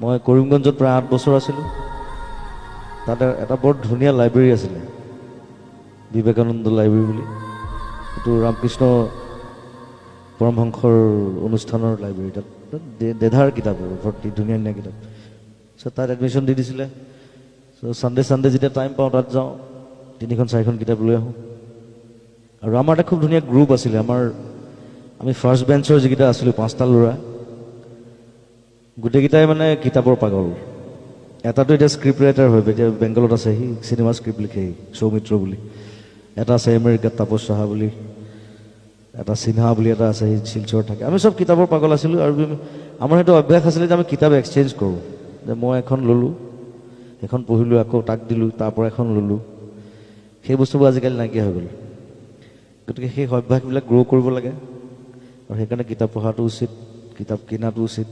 মই কৰিমগঞ্জত প্ৰায় 8 বছৰ আছিলোঁ তাতে এটা বৰ ধুনীয়া লাইব্ৰেৰী আছিলে বিবেকানন্দ লাইব্ৰেৰী বুলি এইটো ৰামকৃষ্ণ পৰমহংসৰ অনুষ্ঠানৰ লাইব্ৰেৰী তাত দেধাৰ কিতাপ ভৰ্তি ধুনীয়া ধুনীয়া কিতাপ তাত এডমিশ্যন দি দিছিলে সানডে যেতিয়া টাইম পাওঁ তাত যাওঁ 3-4খন কিতাপ লৈ আহোঁ আৰু আমাৰ এটা খুব ধুনীয়া গ্ৰুপ আছিলে আমি ফাৰ্ষ্ট বেঞ্চৰ যিকেইটা আছিলোঁ 5টা ল'ৰা গোটেইকেইটাই মানে কিতাপৰ পাগল এটাতো এতিয়া স্ক্ৰিপ্ট ৰাইটাৰ হয় এতিয়া বেংগলত আছে সি চিনেমা স্ক্ৰিপ্ট লিখে সৌমিত্ৰ বুলি এটা আছে আমেৰিকাত তাপস সাহা বুলি এটা সিনহা বুলি এটা আছে শিলচৰত থাকে আমি সব কিতাপৰ পাগল আছিলোঁ আৰু আমাৰ সেইটো অভ্যাস আছিলে যে আমি কিতাপ এক্সচেঞ্জ কৰোঁ যে মই এখন ল'লোঁ এখন পঢ়িলোঁ আকৌ তাক দিলোঁ তাৰ পৰা এখন ল'লোঁ সেই বস্তুবোৰ আজিকালি নাইকিয়া হৈ গ'ল গতিকে সেই অভ্যাসবিলাক গ্ৰ' কৰিব লাগে আৰু সেইকাৰণে কিতাপ পঢ়াটো উচিত কিতাপ কিনাটো উচিত